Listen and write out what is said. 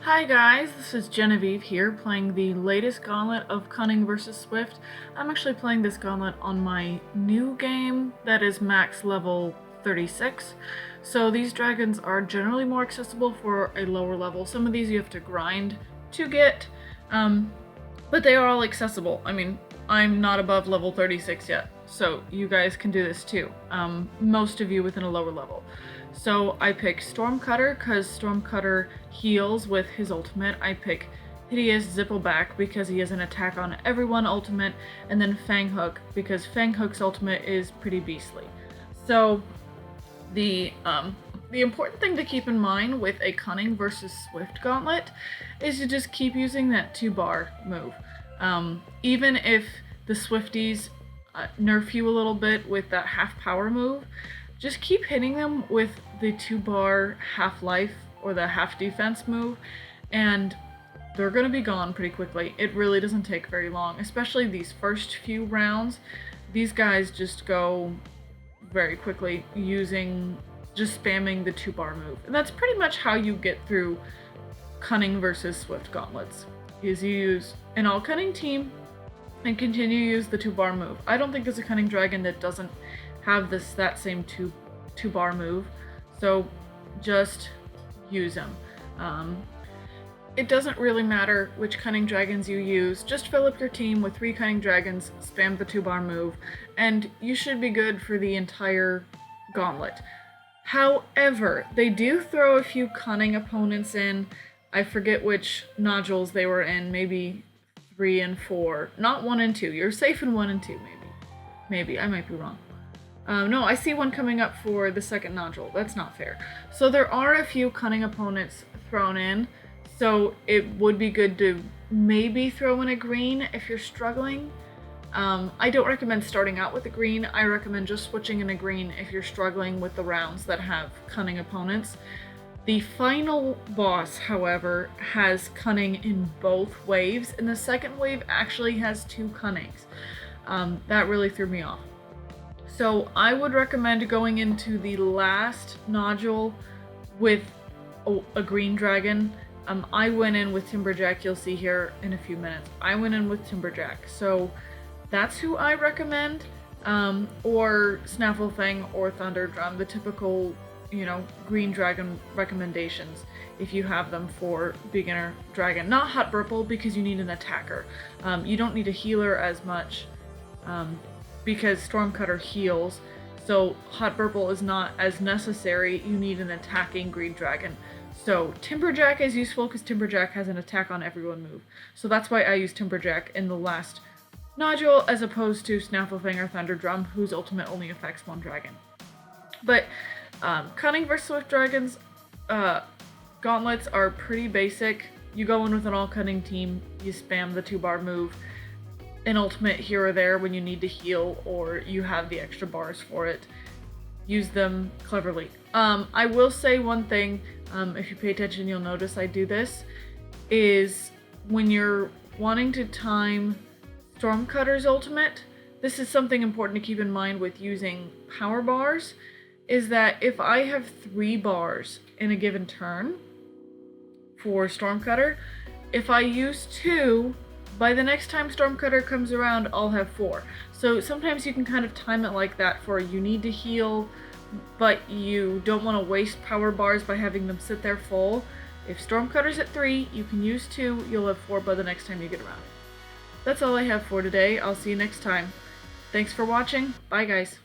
Hi guys, this is Genevieve here playing the latest Gauntlet of Cunning vs. Swift. I'm actually playing this Gauntlet on my new game that is max level 36. So these dragons are generally more accessible for a lower level. Some of these you have to grind to get, but they are all accessible. I mean, I'm not above level 36 yet, so you guys can do this too. Most of you within a lower level. So I pick Stormcutter because Stormcutter heals with his ultimate. I pick Hideous Zippleback because he has an attack on everyone ultimate, and then Fanghook because Fanghook's ultimate is pretty beastly. So the important thing to keep in mind with a Cunning versus Swift gauntlet is to just keep using that 2-bar move. Even if the Swifties nerf you a little bit with that half power move, just keep hitting them with the 2-bar half life or the half defense move, and they're gonna be gone pretty quickly. It really doesn't take very long, especially these first few rounds. These guys just go very quickly just spamming the 2-bar move. And that's pretty much how you get through Cunning versus Swift gauntlets, is you use an all Cunning team and continue to use the 2-bar move. I don't think there's a Cunning dragon that doesn't have that same two bar move, so just use them. It doesn't really matter which Cunning dragons you use, just fill up your team with 3 Cunning dragons, spam the 2-bar move, and you should be good for the entire gauntlet. However, they do throw a few Cunning opponents in. I forget which nodules they were in, maybe 3 and 4, not 1 and 2. You're safe in 1 and 2, maybe, I might be wrong. No, I see one coming up for the second nodule. That's not fair. So there are a few Cunning opponents thrown in, so it would be good to maybe throw in a green if you're struggling. I don't recommend starting out with a green. I recommend just switching in a green if you're struggling with the rounds that have Cunning opponents. The final boss, however, has Cunning in both waves, and the second wave actually has 2 Cunnings. That really threw me off. So I would recommend going into the last nodule with a green dragon. I went in with Timberjack, you'll see here in a few minutes. I went in with Timberjack, so that's who I recommend. Or Snafflefang or Thunderdrum, the typical, green dragon recommendations if you have them for beginner dragon. Not Hot Burple because you need an attacker. You don't need a healer as much. Because Stormcutter heals, so Hot Burple is not as necessary. You need an attacking green dragon. So Timberjack is useful because Timberjack has an attack on everyone move. So that's why I use Timberjack in the last nodule as opposed to Snafflefang or Thunderdrum, whose ultimate only affects 1 dragon. But Cunning vs. Swift dragons gauntlets are pretty basic. You go in with an all Cunning team, you spam the 2-bar move, an ultimate here or there when you need to heal or you have the extra bars for it. Use them cleverly. I will say one thing, if you pay attention you'll notice I do this, is when you're wanting to time Stormcutter's ultimate, this is something important to keep in mind with using power bars, is that if I have 3 bars in a given turn for Stormcutter, if I use 2, by the next time Stormcutter comes around, I'll have 4. So sometimes you can kind of time it like that for you need to heal, but you don't want to waste power bars by having them sit there full. If Stormcutter's at 3, you can use 2, you'll have 4 by the next time you get around. That's all I have for today. I'll see you next time. Thanks for watching. Bye guys.